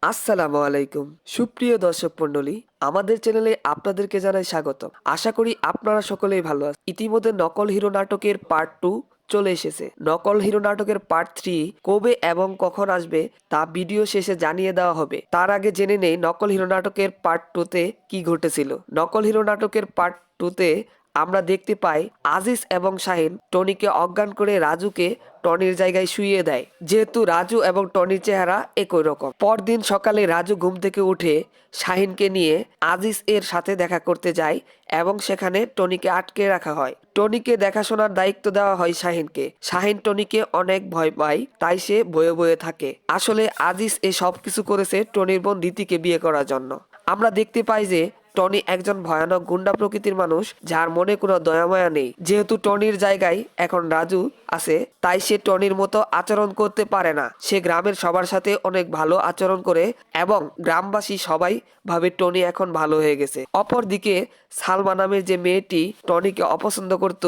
আসসালামু আলাইকুম সুপ্রিয় দর্শক মণ্ডলী, আমাদের চ্যানেলে আপনাদেরকে জানাই স্বাগতম। আশা করি আপনারা সকলেই ভালো আছেন। ইতিমধ্যে নকল হিরো নাটকের পার্ট 2 চলে এসেছে। নকল হিরো নাটকের পার্ট 3 কবে এবং কখন আসবে তা ভিডিও শেষে জানিয়ে দেওয়া হবে। তার আগে জেনে নেই নকল হিরো নাটকের পার্ট 2 তে কি ঘটেছিল। নকল হিরো নাটকের পার্ট 2 তে আমরা দেখতে পাই আজিজ এবং শাহিন টনিকে অজ্ঞান করে রাজুকে টনির জায়গায় শুইয়ে দেয়। যেহেতু রাজু এবং টনির চেহারা একই রকম, পরদিন সকালে রাজু ঘুম থেকে উঠে শাহিনকে নিয়ে আজিজ এর সাথে দেখা করতে যায় এবং সেখানে টনিকে আটকে রাখা হয়। টনিকে দেখাশোনার দায়িত্ব দেওয়া হয় শাহিনকে। শাহিন টনিকে অনেক ভয় পায়, তাই সে বয়ে বয়ে থাকে। আসলে আজিজ এ সব কিছু করেছে টনির বোন রীতিকে বিয়ে করার জন্য। আমরা দেখতে পাই যে টনি একজন ভয়ানক গুন্ডা প্রকৃতির মানুষ, যার মনে কোনো দয়ামায়া নেই। যেহেতু টনির জায়গায় এখন রাজু আছে, তাই সে টনির মতো আচরণ করতে পারে না। সে গ্রামের সবার সাথে অনেক ভালো আচরণ করে এবং গ্রামবাসী সবাই ভাবে টনি এখন ভালো হয়ে গেছে। অপরদিকে সালমা নামের যে মেয়েটি টনিকে অপছন্দ করত,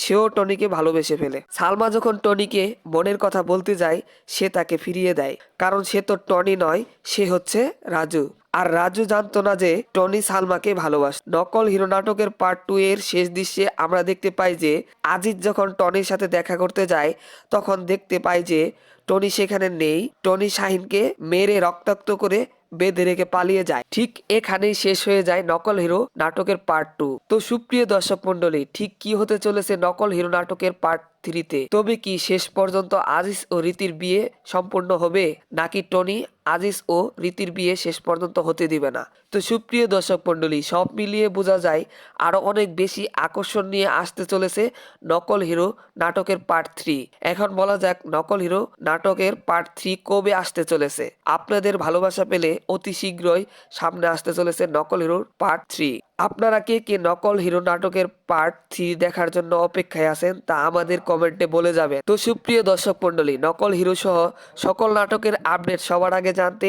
সেও টনিকে ভালোবেসে ফেলে। সালমা যখন টনিকে মনের কথা বলতে যায়, সে তাকে ফিরিয়ে দেয়, কারণ সে তো টনি নয়, সে হচ্ছে রাজু। আর রাজু জানতো না যে টনি সালমাকে ভালোবাসে। নকল হিরো নাটকের পার্ট 2 এর শেষ দৃশ্যে আমরা দেখতে পাই যে আজিজ যখন টনির সাথে দেখা করতে যায়, তখন দেখতে পাই যে টনি সেখানে নেই। টনি শাহিনকে মেরে রক্তাক্ত করে বেঁধে রেখে পালিয়ে যায়। ঠিক এখানেই শেষ হয়ে যায় নকল হিরো নাটকের পার্ট 2। তো সুপ্রিয় দর্শক মন্ডলী, ঠিক কি হতে চলেছে নকল হিরো নাটকের পার্ট 3-তে? তবে কি শেষ পর্যন্ত আজিজ ও রীতির বিয়ে সম্পূর্ণ হবে, নাকি টনি আজিজ ও রীতির বিয়ে শেষ পর্যন্ত হতে দিবে না? তো সুপ্রিয় দর্শক মন্ডলী, সব মিলিয়ে বোঝা যায় আরো অনেক বেশি আকর্ষণ নিয়ে আসতে চলেছে নকল হিরো নাটকের পার্ট 3। এখন বলা যাক নকল হিরো নাটকের পার্ট 3 কবে আসতে চলেছে। আপনাদের ভালোবাসা পেলে অতি শীঘ্রই সামনে আসতে চলেছে নকল হিরোর পার্ট 3। আপনারা কে কে নকল হিরো নাটকের পার্ট 3 দেখার জন্য অপেক্ষায় আছেন তা আমাদের কমেন্টে বলে যাবেন। তো সুপ্রিয় দর্শক মন্ডলী, নকল হিরো সহ সকল নাটকের আপডেট সবার আগে জানতে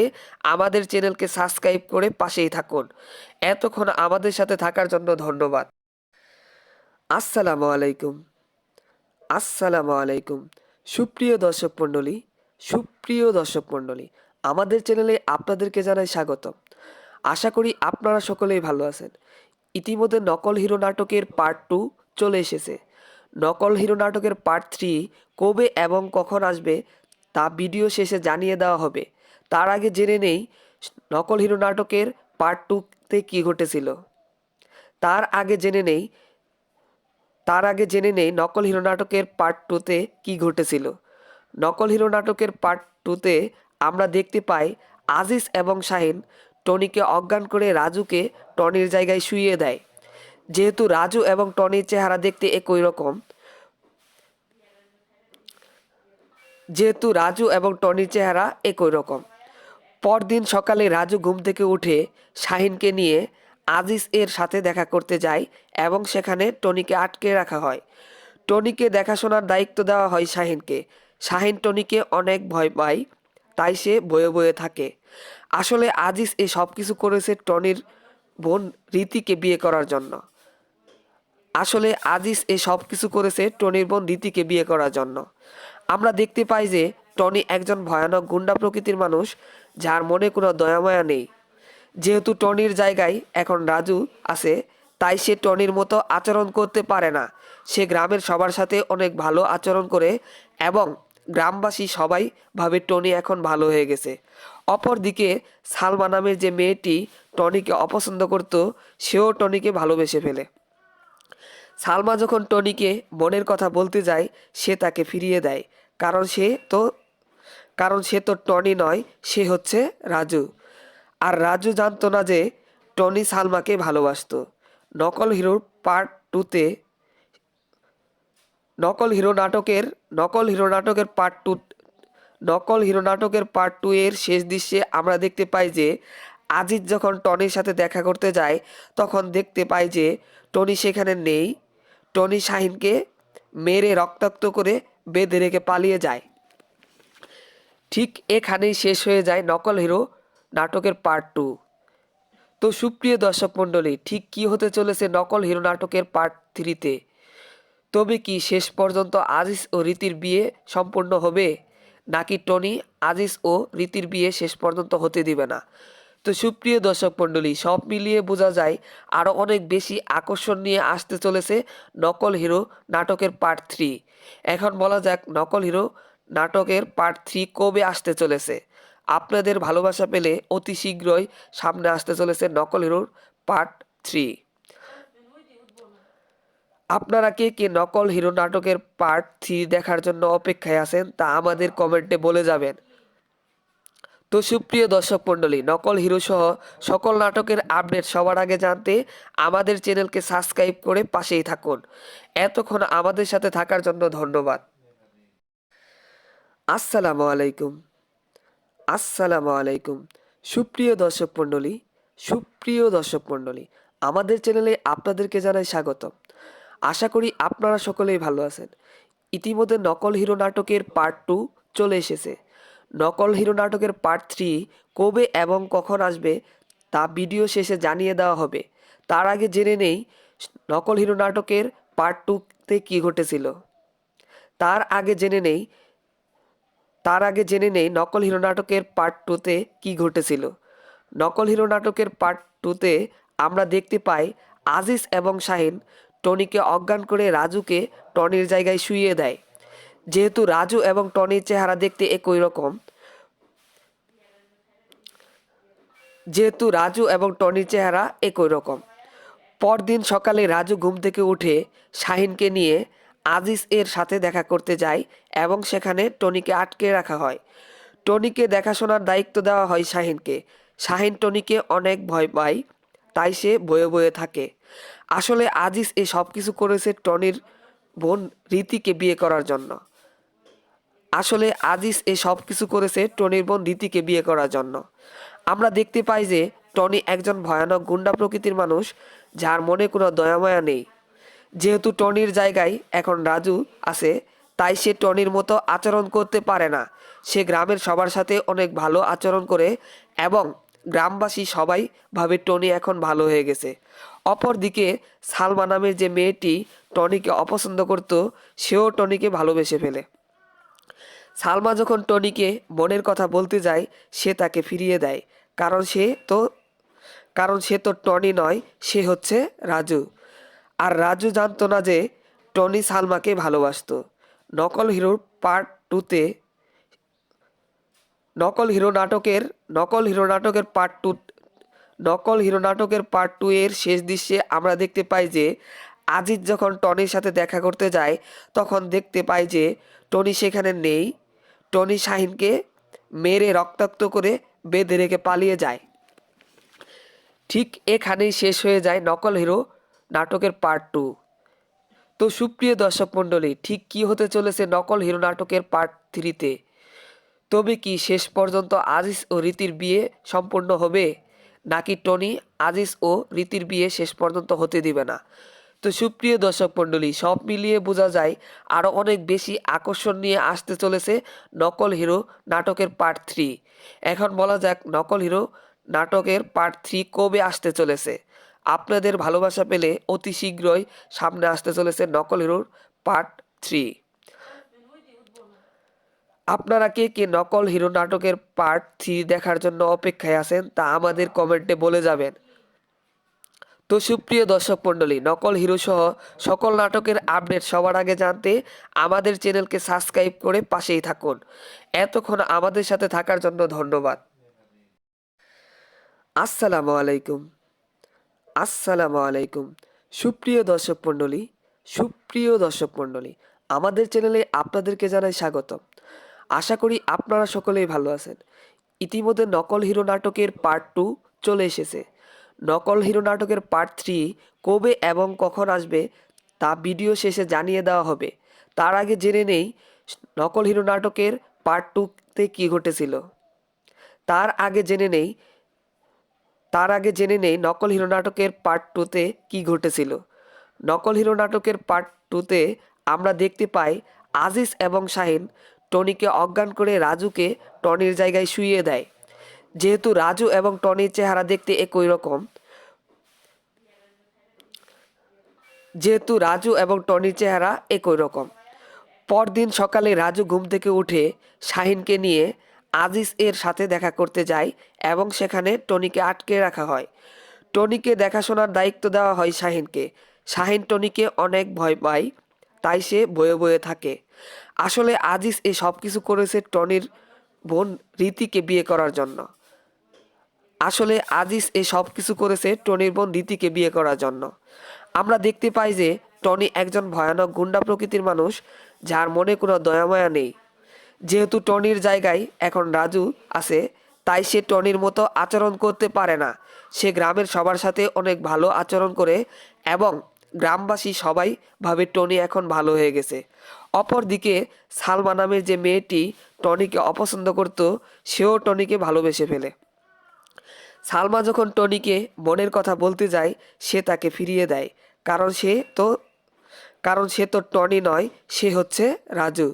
আমাদের চ্যানেলকে সাবস্ক্রাইব করে পাশেই থাকুন। এতক্ষণ আমাদের সাথে থাকার জন্য ধন্যবাদ। আসসালামু আলাইকুম। আসসালামু আলাইকুম সুপ্রিয় দর্শক মণ্ডলী, আমাদের চ্যানেলে আপনাদেরকে জানাই স্বাগতম। আশা করি আপনারা সকলেই ভালো আছেন। ইতিমধ্যে নকল হিরো নাটকের পার্ট 2 চলে এসেছে। নকল হিরো নাটকের পার্ট 3 কবে এবং কখন আসবে তা ভিডিও শেষে জানিয়ে দেওয়া হবে। তার আগে জেনে নেই নকল হিরো নাটকের পার্ট 2-তে কি ঘটেছিল। তার আগে জেনে নেই নকল হিরো নাটকের পার্ট 2-তে কি ঘটেছিল। নকল হিরো নাটকের পার্ট 2-তে আমরা দেখতে পাই আজিজ এবং শাহিন টনিকে অজ্ঞান করে রাজুকে টনির জায়গায় শুইয়ে দেয়। যেহেতু রাজু এবং টনির চেহারা দেখতে একই রকম, পরদিন সকালে রাজু ঘুম থেকে উঠে শাহিনকে নিয়ে আজিজ এর সাথে দেখা করতে যায় এবং সেখানে টনিকে আটকে রাখা হয়। টনিকে দেখাশোনার দায়িত্ব দেওয়া হয় শাহিনকে। শাহিন টনিকে অনেক ভয় পায়, তাই সে বয়ে বয়ে থাকে। আসলে আজিজ এ সব কিছু করেছে টনির বোন রীতিকে বিয়ে করার জন্য। আমরা দেখতে পাই যে টনি একজন ভয়ানক গুন্ডা প্রকৃতির মানুষ, যার মনে কোনো দয়ামায়া নেই। যেহেতু টনির জায়গায় এখন রাজু আছে, তাই সে টনির মতো আচরণ করতে পারে না। সে গ্রামের সবার সাথে অনেক ভালো আচরণ করে এবং গ্রামবাসী সবাই ভাবে টনি এখন ভালো হয়ে গেছে। অপরদিকে সালমা নামের যে মেয়েটি টনিকে অপছন্দ করত, সেও টনিকে ভালোবেসে ফেলে। সালমা যখন টনিকে মনের কথা বলতে যায়, সে তাকে ফিরিয়ে দেয়, কারণ সে তো টনি নয়, সে হচ্ছে রাজু। আর রাজু জানতো না যে টনি সালমাকে ভালোবাসতো। নকল হিরোর পার্ট 2-তে নকল হিরো নাটকের পার্ট 2 এর শেষ দৃশ্যে আমরা দেখতে পাই যে আজিজ যখন টনির সাথে দেখা করতে যায়, তখন দেখতে পাই যে টনি সেখানে নেই। টনি শাহিনকে মেরে রক্তাক্ত করে বেঁধে রেখে পালিয়ে যায়। ঠিক এখানেই শেষ হয়ে যায় নকল হিরো নাটকের পার্ট 2। তো সুপ্রিয় দর্শক মণ্ডলী, ঠিক কি হতে চলেছে নকল হিরো নাটকের পার্ট 3-তে? তবে কি শেষ পর্যন্ত আজিজ ও রীতির বিয়ে সম্পূর্ণ হবে, নাকি টনি আজিজ ও রীতির বিয়ে শেষ পর্যন্ত হতে দিবে না। তো সুপ্রিয় দর্শক মণ্ডলী, সব মিলিয়ে বোঝা যায় আরও অনেক বেশি আকর্ষণ নিয়ে আসতে চলেছে নকল হিরো নাটকের পার্ট 3। এখন বলা যাক নকল হিরো নাটকের পার্ট 3 কবে আসতে চলেছে। আপনাদের ভালোবাসা পেলে অতি শীঘ্রই সামনে আসতে চলেছে নকল হিরোর পার্ট 3। আপনারা কে কে নকল হিরো নাটকের পার্ট 3 দেখার জন্য অপেক্ষায় আছেন তা আমাদের কমেন্টে বলে যাবেন। তো সুপ্রিয় দর্শক মণ্ডলী, নকল হিরো সহ সকল নাটকের আপডেট সবার আগে জানতে আমাদের চ্যানেলকে সাবস্ক্রাইব করে পাশেই থাকুন। এতক্ষণ আমাদের সাথে থাকার জন্য ধন্যবাদ। আসসালামু আলাইকুম। আসসালামু আলাইকুম। সুপ্রিয় দর্শক মণ্ডলী, আমাদের চ্যানেলে আপনাদেরকে জানাই স্বাগতম। আশা করি আপনারা সকলেই ভালো আছেন। ইতিমধ্যে নকল হিরো নাটকের পার্ট 2 চলে এসেছে। নকল হিরো নাটকের পার্ট 3 কবে এবং কখন আসবে তা ভিডিও শেষে জানিয়ে দেওয়া হবে। তার আগে জেনে নেই নকল হিরো নাটকের পার্ট 2তে কী ঘটেছিল। তার আগে জেনে নেই নকল হিরো নাটকের পার্ট 2তে কী ঘটেছিল। নকল হিরো নাটকের পার্ট 2তে আমরা দেখতে পাই আজিজ এবং শাহিন টনিকে অজ্ঞান করে রাজুকে টনির জায়গায় শুইয়ে দেয়। যেহেতু রাজু এবং টনির চেহারা দেখতে একই রকম, পরদিন সকালে রাজু ঘুম থেকে উঠে শাহিনকে নিয়ে আজিজ এর সাথে দেখা করতে যায় এবং সেখানে টনিকে আটকে রাখা হয়। টনিকে দেখাশোনার দায়িত্ব দেওয়া হয় শাহিনকে। শাহিন টনিকে অনেক ভয় পায়, তাই সে বয়ে বয়ে থাকে। আসলে আজিজ এ সব কিছু করেছে টনির বোন রীতিকে বিয়ে করার জন্য। আমরা দেখতে পাই যে টনি একজন ভয়ানক গুন্ডা প্রকৃতির মানুষ, যার মনে কোনো দয়ামায়া নেই। যেহেতু টনির জায়গায় এখন রাজু আছে, তাই সে টনির মতো আচরণ করতে পারে না। সে গ্রামের সবার সাথে অনেক ভালো আচরণ করে এবং গ্রামবাসী সবাই ভাবে টনি এখন ভালো হয়ে গেছে। অপরদিকে সালমা নামের যে মেয়েটি টনিকে অপছন্দ করত, সেও টনিকে ভালোবেসে ফেলে। সালমা যখন টনিকে মনের কথা বলতে যায়, সে তাকে ফিরিয়ে দেয়, কারণ সে তো টনি নয়, সে হচ্ছে রাজু। আর রাজু জানতো না যে টনি সালমাকে ভালোবাসতো। নকল হিরোর পার্ট 2তে নকল হিরো নাটকের পার্ট 2 এর শেষ দৃশ্যে আমরা দেখতে পাই যে আজিজ যখন টনির সাথে দেখা করতে যায়, তখন দেখতে পাই যে টনি সেখানে নেই। টনি শাহিনকে মেরে রক্তাক্ত করে বেঁধে রেখে পালিয়ে যায়। ঠিক এখানেই শেষ হয়ে যায় নকল হিরো নাটকের পার্ট 2। তো সুপ্রিয় দর্শক মণ্ডলী, ঠিক কী হতে চলেছে নকল হিরো নাটকের পার্ট 3তে? তবে কি শেষ পর্যন্ত আজিজ ও রীতির বিয়ে সম্পূর্ণ হবে, নাকি টনি আজিজ ও রীতির বিয়ে শেষ পর্যন্ত হতে দিবে না? তো সুপ্রিয় দর্শক মণ্ডলী, সব মিলিয়ে বোঝা যায় আরও অনেক বেশি আকর্ষণ নিয়ে আসতে চলেছে নকল হিরো নাটকের পার্ট 3। এখন বলা যাক নকল হিরো নাটকের পার্ট 3 কবে আসতে চলেছে। আপনাদের ভালোবাসা পেলে অতি শীঘ্রই সামনে আসতে চলেছে নকল হিরোর পার্ট 3। আপনারা কে কে নকল হিরো নাটকের পার্ট 3 দেখার জন্য অপেক্ষায় আছেন তা আমাদের কমেন্টে বলে যাবেন। তো সুপ্রিয় দর্শক মণ্ডলী, নকল হিরো সহ সকল নাটকের আপডেট সবার আগে জানতে আমাদের চ্যানেলকে সাবস্ক্রাইব করে পাশেই থাকুন। এতক্ষণ আমাদের সাথে থাকার জন্য ধন্যবাদ। আসসালামু আলাইকুম। সুপ্রিয় দর্শক মণ্ডলী, আমাদের চ্যানেলে আপনাদেরকে জানাই স্বাগতম। আশা করি আপনারা সকলেই ভালো আছেন। ইতিমধ্যে নকল হিরো নাটকের পার্ট 2 চলে এসেছে। নকল হিরো নাটকের পার্ট 3 কবে এবং কখন আসবে তা ভিডিও শেষে জানিয়ে দেওয়া হবে। তার আগে জেনে নেই নকল হিরো নাটকের পার্ট 2তে কী ঘটেছিল। নকল হিরো নাটকের পার্ট 2তে কী ঘটেছিল। নকল হিরো নাটকের পার্ট 2তে আমরা দেখতে পাই আজিজ এবং শাহিন টনিকে অজ্ঞান করে রাজুকে টনির জায়গায় শুইয়ে দেয়। যেহেতু রাজু এবং টনির চেহারা দেখতে একই রকম, পরদিন সকালে রাজু ঘুম থেকে উঠে শাহিনকে নিয়ে আজিজ এর সাথে দেখা করতে যায় এবং সেখানে টনিকে আটকে রাখা হয়। টনিকে দেখাশোনার দায়িত্ব দেওয়া হয় শাহিনকে। শাহিন টনিকে অনেক ভয় পায়, তাই সে বয়ে বয়ে থাকে। আসলে আজিজ এই সব কিছু করেছে টনির বোন রীতিকে বিয়ে করার জন্য। আসলে আজিজ এই সব কিছু করেছে টনির বোন রীতিকে বিয়ে করার জন্য। আমরা দেখতে পাই যে টনি একজন ভয়ানক গুন্ডা প্রকৃতির মানুষ, যার মনে কোনো দয়ামায়া নেই। যেহেতু টনির জায়গায় এখন রাজু আছে, তাই সে টনির মতো আচরণ করতে পারে না। সে গ্রামের সবার সাথে অনেক ভালো আচরণ করে এবং গ্রামবাসী সবাই ভাবে টনি এখন ভালো হয়ে গেছে। অপরদিকে সালমা নামের যে মেয়েটি টনিকে অপছন্দ করত, সেও টনিকে ভালোবেসে ফেলে। সালমা যখন টনিকে মনের কথা বলতে যায়, সে তাকে ফিরিয়ে দেয়। কারণ সে তো কারণ সে তো টনি নয়, সে হচ্ছে রাজু।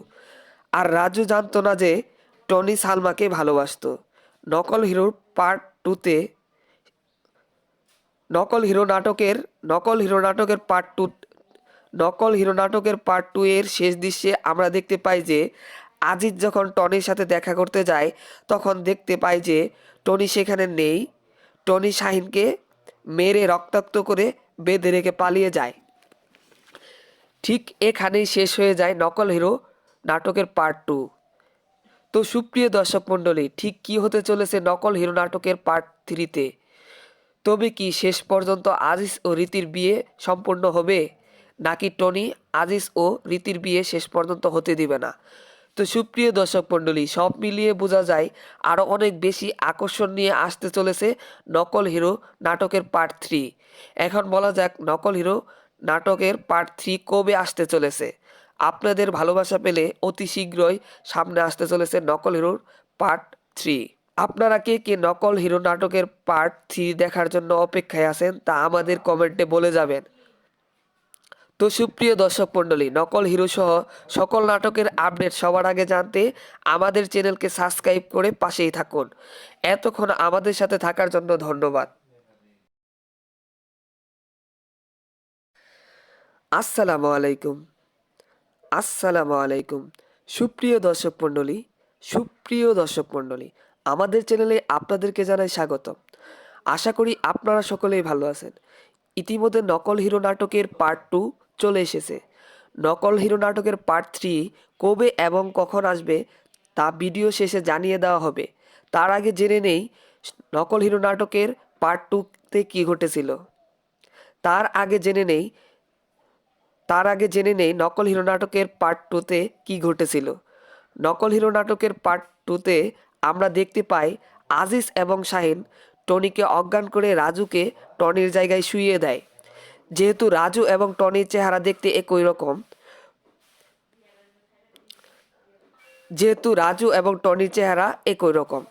আর রাজু জানতো না যে টনি সালমাকে ভালোবাসতো। নকল হিরোর পার্ট টুতে নকল হিরো নাটকের নকল হিরো নাটকের পার্ট টু নকল হিরো নাটকের পার্ট টু এর শেষ দৃশ্যে আমরা দেখতে পাই যে আজিজ যখন টনির সাথে দেখা করতে যায়, তখন দেখতে পাই যে টনি সেখানে নেই। টনি শাহিনকে মেরে রক্তাক্ত করে বেঁধে রেখে পালিয়ে যায়। ঠিক এখানেই শেষ হয়ে যায় নকল হিরো নাটকের পার্ট টু। তো সুপ্রিয় দর্শক মণ্ডলী, ঠিক কী হতে চলেছে নকল হিরো নাটকের পার্ট থ্রিতে? তবে কি শেষ পর্যন্ত আজিজ ও রীতির বিয়ে সম্পূর্ণ হবে, নাকি টনি আজিজ ও রীতির বিয়ে শেষ পর্যন্ত হতে দিবে না? তো সুপ্রিয় দর্শক মণ্ডলী, সব মিলিয়ে বোঝা যায় আরও অনেক বেশি আকর্ষণ নিয়ে আসতে চলেছে নকল হিরো নাটকের পার্ট থ্রি। এখন বলা যাক নকল হিরো নাটকের পার্ট থ্রি কবে আসতে চলেছে। আপনাদের ভালোবাসা পেলে অতি শীঘ্রই সামনে আসতে চলেছে নকল হিরোর পার্ট থ্রি। আপনারা কে কে নকল হিরো নাটকের পার্ট থ্রি দেখার জন্য অপেক্ষায় আছেন, তা আমাদের কমেন্টে বলে যাবেন। তো সুপ্রিয় দর্শক মণ্ডলী, নকল হিরো সহ সকল নাটকের আপডেট সবার আগে জানতে আমাদের চ্যানেলকে সাবস্ক্রাইব করে পাশেই থাকুন। এতক্ষণ আমাদের সাথে থাকার জন্য ধন্যবাদ। আসসালামু আলাইকুম। আসসালামু আলাইকুম। সুপ্রিয় দর্শক মণ্ডলী, আমাদের চ্যানেলে আপনাদেরকে জানাই স্বাগতম। আশা করি আপনারা সকলেই ভালো আছেন। ইতিমধ্যে নকল হিরো নাটকের পার্ট টু চলে এসেছে। নকল হিরো নাটকের পার্ট থ্রি কবে এবং কখন আসবে তা ভিডিও শেষে জানিয়ে দেওয়া হবে। তার আগে জেনে নেই নকল হিরো নাটকের পার্ট টুতে কী ঘটেছিল। তার আগে জেনে নেই নকল হিরো নাটকের পার্ট টুতে কী ঘটেছিল। নকল হিরো নাটকের পার্ট টুতে আমরা দেখতে পাই আজিজ এবং শাহিন টনিকে অজ্ঞান করে রাজুকে টনির জায়গায় শুইয়ে দেয়। যেহেতু রাজু এবং টনির চেহারা দেখতে একই রকম,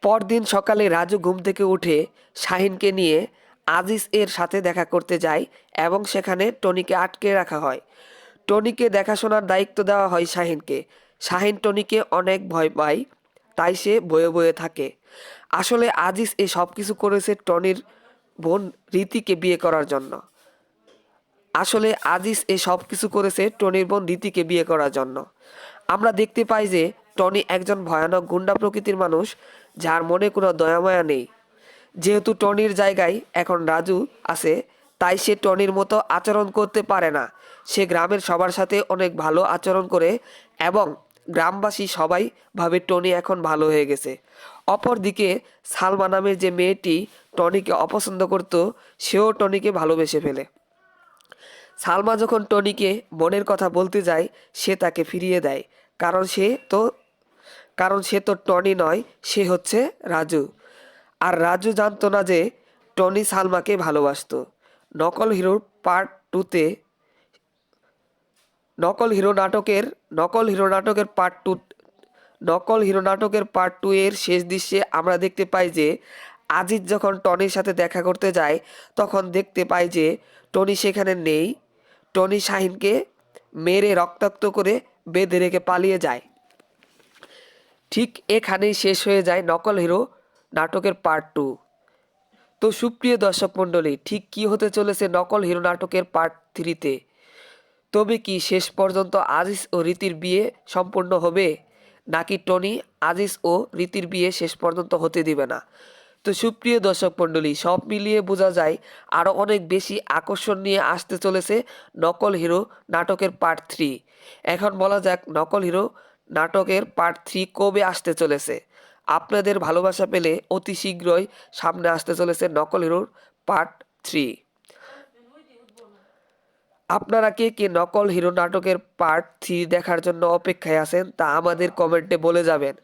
পরদিন সকালে রাজু ঘুম থেকে উঠে শাহিনকে নিয়ে আজিজ এর সাথে দেখা করতে যায় এবং সেখানে টনিকে আটকে রাখা হয়। টনিকে দেখাশোনার দায়িত্ব দেওয়া হয় শাহিনকে। শাহিন টনিকে অনেক ভয় পায়, তাই সে বয়ে বয়ে থাকে। আসলে আজিজ এই সব কিছু করেছে টনির বোন রীতিকে বিয়ে করার জন্য। আমরা দেখতে পাই যে টনি একজন ভয়ানক গুন্ডা প্রকৃতির মানুষ, যার মনে কোনো দয়ামায়া নেই। যেহেতু টনির জায়গায় এখন রাজু আছে, তাই সে টনির মতো আচরণ করতে পারে না। সে গ্রামের সবার সাথে অনেক ভালো আচরণ করে এবং গ্রামবাসী সবাই ভাবে টনি এখন ভালো হয়ে গেছে। অপরদিকে সালমা নামের যে মেয়েটি টনিকে অপছন্দ করত, সেও টনিকে ভালোবেসে ফেলে। সালমা যখন টনিকে মনের কথা বলতে যায়, সে তাকে ফিরিয়ে দেয়। কারণ সে তো টনি নয়, সে হচ্ছে রাজু। আর রাজু জানতো না যে টনি সালমাকে ভালোবাসতো। নকল হিরোর পার্ট টুতে নকল হিরো নাটকের নকল হিরো নাটকের পার্ট টু নকল হিরো নাটকের পার্ট টু এর শেষ দৃশ্যে আমরা দেখতে পাই যে আজিজ যখন টনির সাথে দেখা করতে যায়, তখন দেখতে পাই যে টনি সেখানে নেই। টনি শাহিনকে মেরে রক্তাক্ত করে বেঁধে রেখে পালিয়ে যায়। ঠিক এখানেই শেষ হয়ে যায় নকল হিরো নাটকের পার্ট টু। তো সুপ্রিয় দর্শক মণ্ডলী, ঠিক কী হতে চলেছে নকল হিরো নাটকের পার্ট থ্রিতে? তবে কি শেষ পর্যন্ত আজিজ ও রীতির বিয়ে সম্পূর্ণ হবে, নাকি টনি আজিজ ও রীতির বিয়ে শেষ পর্যন্ত হতে দিবে না? তো সুপ্রিয় দর্শক মণ্ডলী, সব মিলিয়ে বোঝা যায় আরও অনেক বেশি আকর্ষণ নিয়ে আসতে চলেছে নকল হিরো নাটকের পার্ট 3। এখন বলা যাক নকল হিরো নাটকের পার্ট 3 কবে আসতে চলেছে। আপনাদের ভালোবাসা পেলে অতি শীঘ্রই সামনে আসতে চলেছে নকল হিরোর পার্ট 3। আপনারা কে কে নকল হিরো নাটকের পার্ট 3 দেখার জন্য অপেক্ষায় আছেন তা আমাদের কমেন্টে বলে যাবেন।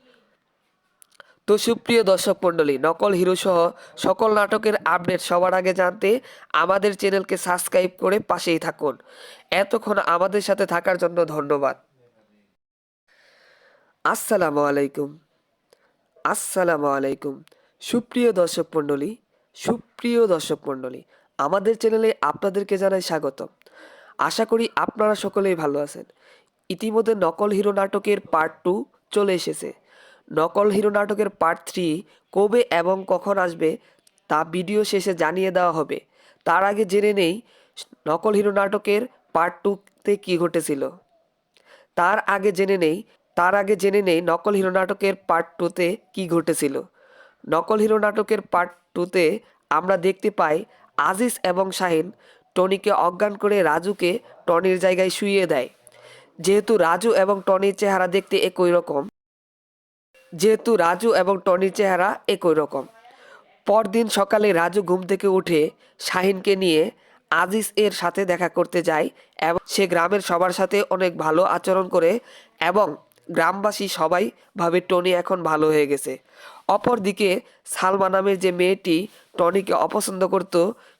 তো সুপ্রিয় দর্শক মণ্ডলী, নকল হিরো সহ সকল নাটকের আপডেট সবার আগে জানতে আমাদের চ্যানেলকে সাবস্ক্রাইব করে পাশেই থাকুন। এতক্ষণ আমাদের সাথে থাকার জন্য ধন্যবাদ। আসসালামু আলাইকুম। আসসালামু আলাইকুম। সুপ্রিয় দর্শক মণ্ডলী, আমাদের চ্যানেলে আপনাদেরকে জানাই স্বাগত। আশা করি আপনারা সকলেই ভালো আছেন। ইতিমধ্যে নকল হিরো নাটকের পার্ট 2 চলে এসেছে। নকল হিরো নাটকের পার্ট 3 কবে এবং কখন আসবে তা ভিডিও শেষে জানিয়ে দেওয়া হবে। তার আগে জেনে নেই নকল হিরো নাটকের পার্ট 2তে কী ঘটেছিল। তার আগে জেনে নেই নকল হিরো নাটকের পার্ট 2তে কী ঘটেছিল। নকল হিরো নাটকের পার্ট 2তে আমরা দেখতে পাই আজিজ এবং শাহিন টনিকে অজ্ঞান করে রাজুকে টনির জায়গায় শুইয়ে দেয়। যেহেতু রাজু এবং টনির চেহারা দেখতে একই রকম, পরদিন সকালে রাজু ঘুম থেকে উঠে শাহিনকে নিয়ে আজিজ এর সাথে দেখা করতে যায় এবং সে গ্রামের সবার সাথে অনেক ভালো আচরণ করে এবং গ্রামবাসী সবাই ভাবে টনি এখন ভালো হয়ে গেছে। অপরদিকে সালমা নামের যে মেয়েটি টনিকে অপছন্দ করত,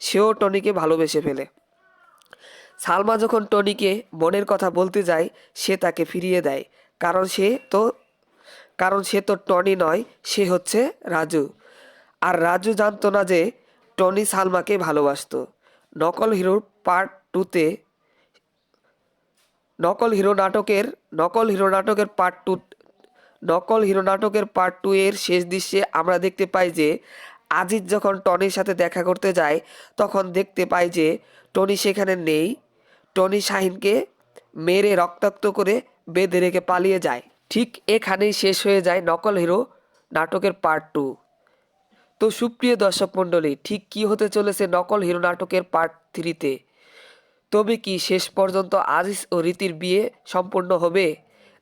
সেও টনিকে ভালোবেসে ফেলে। সালমা যখন টনিকে মনের কথা বলতে যায়, সে তাকে ফিরিয়ে দেয়, কারণ সে তো টনি নয়, সে হচ্ছে রাজু। আর রাজু জানতো না যে টনি সালমাকে ভালোবাসতো। নকল হিরোর পার্ট 2তে নকল হিরো নাটকের পার্ট 2 এর শেষ দৃশ্যে আমরা দেখতে পাই যে আজিজ যখন টনির সাথে দেখা করতে যায়, তখন দেখতে পাই যে টনি সেখানে নেই। টনি শাহিনকে মেরে রক্তাক্ত করে বেঁধে রেখে পালিয়ে যায়। ঠিক এখানেই শেষ হয়ে যায় নকল হিরো নাটকের পার্ট 2। তো সুপ্রিয় দর্শক মণ্ডলী, ঠিক কী হতে চলেছে নকল হিরো নাটকের পার্ট 3তে? তবে কি শেষ পর্যন্ত আজিজ ও রীতির বিয়ে সম্পূর্ণ হবে,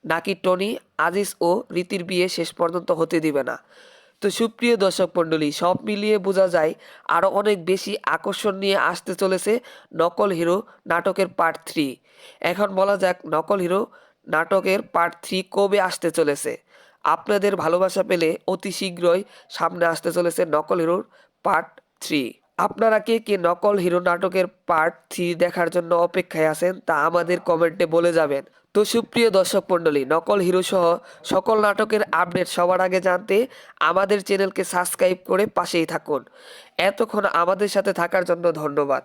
নাকি টনি আজিজ ও রীতির বিয়ে শেষ পর্যন্ত হতে দিবে না? তো সুপ্রিয় দর্শক মণ্ডলী, সব মিলিয়ে বোঝা যায় আরও অনেক বেশি আকর্ষণ নিয়ে আসতে চলেছে নকল হিরো নাটকের পার্ট 3। এখন বলা যাক নকল হিরো নাটকের পার্ট 3 কবে আসতে চলেছে। আপনাদের ভালোবাসা পেলে অতি শীঘ্রই সামনে আসতে চলেছে নকল হিরোর পার্ট 3। আপনারা কে কে নকল হিরো নাটকের পার্ট 3 দেখার জন্য অপেক্ষায় আছেন তা আমাদের কমেন্টে বলে যাবেন। তো সুপ্রিয় দর্শক মণ্ডলী, নকল হিরো সহ সকল নাটকের আপডেট সবার আগে জানতে আমাদের চ্যানেলকে সাবস্ক্রাইব করে পাশেই থাকুন। এতক্ষণ আমাদের সাথে থাকার জন্য ধন্যবাদ।